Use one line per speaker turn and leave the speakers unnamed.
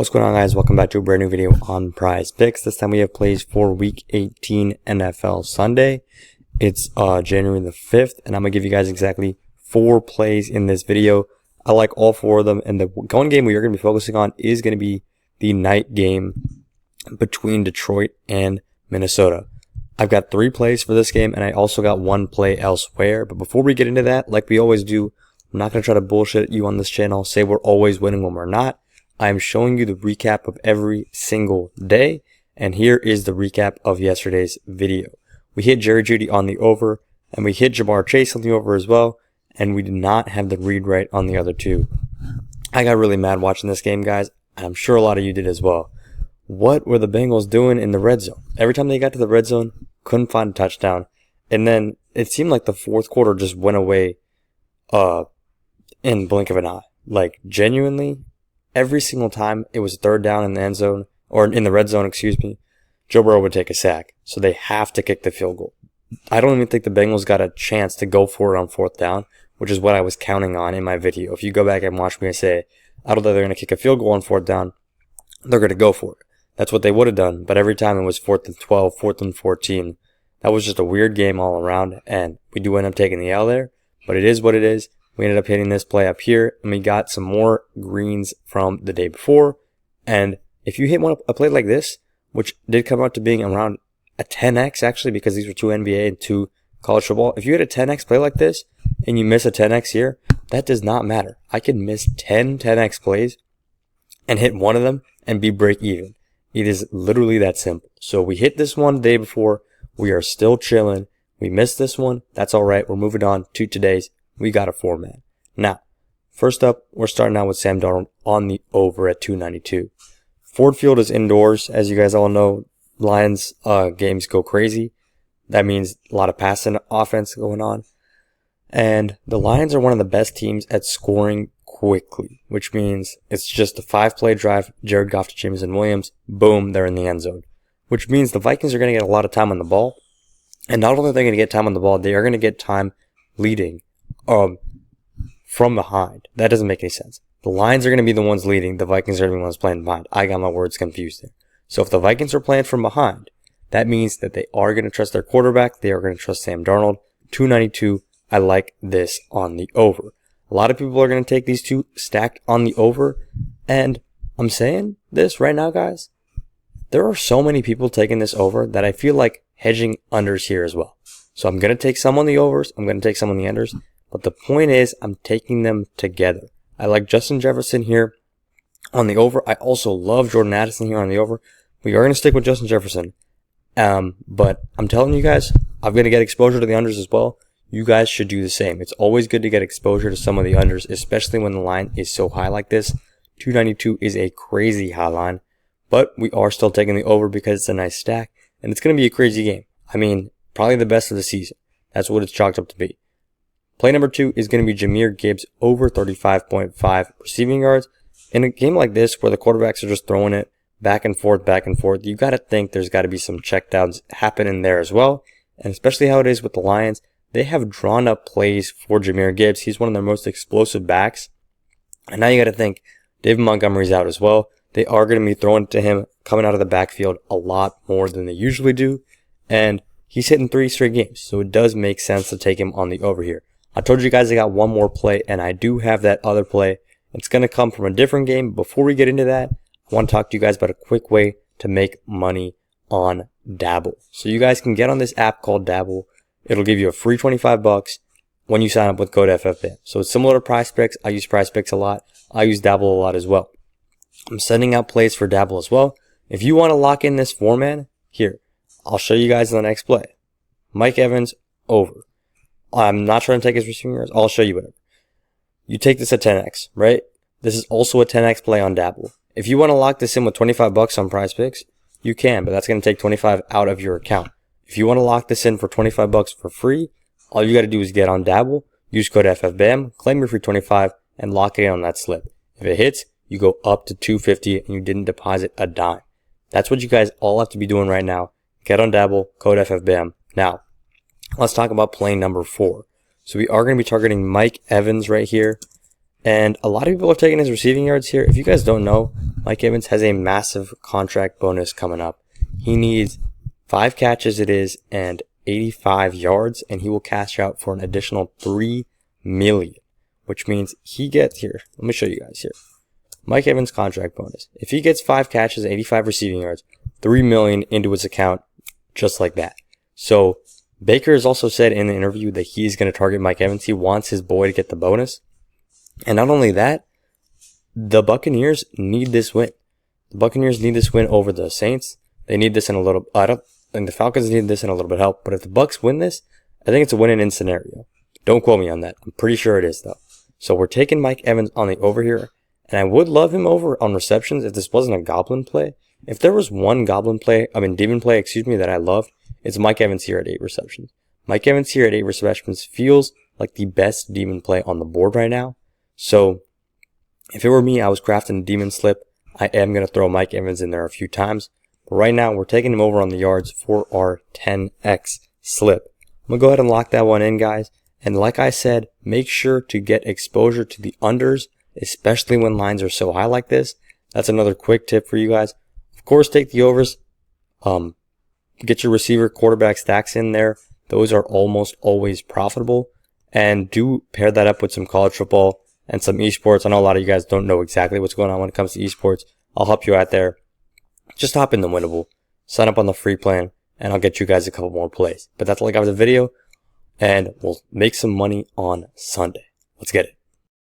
What's going on, guys? Welcome back to a brand new video on PrizePicks. This time we have plays for Week 18 NFL Sunday. It's January the 5th, and I'm going to give you guys exactly 4 plays in this video. I like all 4 of them, and the one game we are going to be focusing on is going to be the night game between Detroit and Minnesota. I've got 3 plays for this game, and I also got 1 play elsewhere. But before we get into that, like we always do, I'm not going to try to bullshit you on this channel, say we're always winning when we're not. I'm showing you the recap of every single day, and here is the recap of yesterday's video. We hit Jerry Jeudy on the over, and we hit Jamar Chase on the over as well, and we did not have the read right on the other 2. I got really mad watching this game, guys, and I'm sure a lot of you did as well. What were the Bengals doing in the red zone? Every time they got to the red zone, couldn't find a touchdown, and then it seemed like the fourth quarter just went away in the blink of an eye. Like, genuinely, every single time it was 3rd down in the end zone, or in the red zone, Joe Burrow would take a sack. So they have to kick the field goal. I don't even think the Bengals got a chance to go for it on 4th down, which is what I was counting on in my video. If you go back and watch me, I say, I don't think they're going to kick a field goal on 4th down. They're going to go for it. That's what they would have done. But every time it was 4th and 12, 4th and 14. That was just a weird game all around. And we do end up taking the L there. But it is what it is. We ended up hitting this play up here, and we got some more greens from the day before. And if you hit a play like this, which did come out to being around a 10x actually, because these were 2 NBA and 2 college football. If you hit a 10x play like this and you miss a 10x here, that does not matter. I can miss 10 10x plays and hit one of them and be break even. It is literally that simple. So we hit this one the day before. We are still chilling. We missed this one. That's all right. We're moving on to today's. We got a 4-man. Now, first up, we're starting out with Sam Darnold on the over at 292. Ford Field is indoors. As you guys all know, Lions games go crazy. That means a lot of passing offense going on. And the Lions are one of the best teams at scoring quickly, which means it's just a 5-play drive, Jared Goff to Jameson Williams, boom, they're in the end zone. Which means the Vikings are going to get a lot of time on the ball. And not only are they going to get time on the ball, they are going to get time leading from behind. That doesn't make any sense. The Lions are going to be the ones leading. The Vikings are going to be the ones playing behind. I got my words confused there. So if the Vikings are playing from behind, that means that they are going to trust their quarterback. They are going to trust Sam Darnold. 292. I like this on the over. A lot of people are going to take these 2 stacked on the over. And I'm saying this right now, guys. There are so many people taking this over that I feel like hedging unders here as well. So I'm going to take some on the overs. I'm going to take some on the unders. But the point is, I'm taking them together. I like Justin Jefferson here on the over. I also love Jordan Addison here on the over. We are going to stick with Justin Jefferson. But I'm telling you guys, I'm going to get exposure to the unders as well. You guys should do the same. It's always good to get exposure to some of the unders, especially when the line is so high like this. 292 is a crazy high line. But we are still taking the over because it's a nice stack. And it's going to be a crazy game. I mean, probably the best of the season. That's what it's chalked up to be. Play number 2 is going to be Jahmyr Gibbs over 35.5 receiving yards. In a game like this where the quarterbacks are just throwing it back and forth, you got to think there's got to be some checkdowns happening there as well. And especially how it is with the Lions, they have drawn up plays for Jahmyr Gibbs. He's one of their most explosive backs. And now you got to think David Montgomery's out as well. They are going to be throwing to him coming out of the backfield a lot more than they usually do. And he's hitting 3 straight games. So it does make sense to take him on the over here. I told you guys I got 1 more play, and I do have that other play. It's going to come from a different game. Before we get into that, I want to talk to you guys about a quick way to make money on Dabble. So you guys can get on this app called Dabble. It'll give you a free $25 when you sign up with code FFBAM. So it's similar to PrizePicks. I use PrizePicks a lot. I use Dabble a lot as well. I'm sending out plays for Dabble as well. If you want to lock in this 4-man, here, I'll show you guys the next play. Mike Evans, over. I'm not trying to take his receiving yards. I'll show you whatever. You take this at 10x, right? This is also a 10x play on Dabble. If you want to lock this in with $25 on PrizePicks, you can, but that's going to take 25 out of your account. If you want to lock this in for $25 for free, all you got to do is get on Dabble, use code FFBAM, claim your free 25, and lock it in on that slip. If it hits, you go up to $250 and you didn't deposit a dime. That's what you guys all have to be doing right now. Get on Dabble, code FFBAM. Now, let's talk about play number 4. So we are going to be targeting Mike Evans right here. And a lot of people are taking his receiving yards here. If you guys don't know, Mike Evans has a massive contract bonus coming up. He needs 5 catches and 85 yards, and he will cash out for an additional $3 million, which means he gets here. Let me show you guys here. Mike Evans contract bonus. If he gets 5 catches, 85 receiving yards, $3 million into his account, just like that. So Baker has also said in the interview that he's going to target Mike Evans. He wants his boy to get the bonus. And not only that, the Buccaneers need this win. The Buccaneers need this win over the Saints. They need this in a little. I don't think the Falcons need this in a little bit of help. But if the Bucs win this, I think it's a win-and-in scenario. Don't quote me on that. I'm pretty sure it is though. So we're taking Mike Evans on the over here. And I would love him over on receptions if this wasn't a goblin play. If there was one demon play, that I loved, it's Mike Evans here at 8 receptions. Mike Evans here at 8 receptions feels like the best demon play on the board right now. So if it were me, I was crafting a demon slip. I am going to throw Mike Evans in there a few times. But right now, we're taking him over on the yards for our 10x slip. I'm going to go ahead and lock that one in, guys. And like I said, make sure to get exposure to the unders, especially when lines are so high like this. That's another quick tip for you guys. Of course, take the overs. Get your receiver quarterback stacks in there. Those are almost always profitable. And do pair that up with some college football and some esports. I know a lot of you guys don't know exactly what's going on when it comes to esports. I'll help you out there. Just hop in the winnable, sign up on the free plan, and I'll get you guys a couple more plays. But that's all I got for the video, and we'll make some money on Sunday. Let's get it.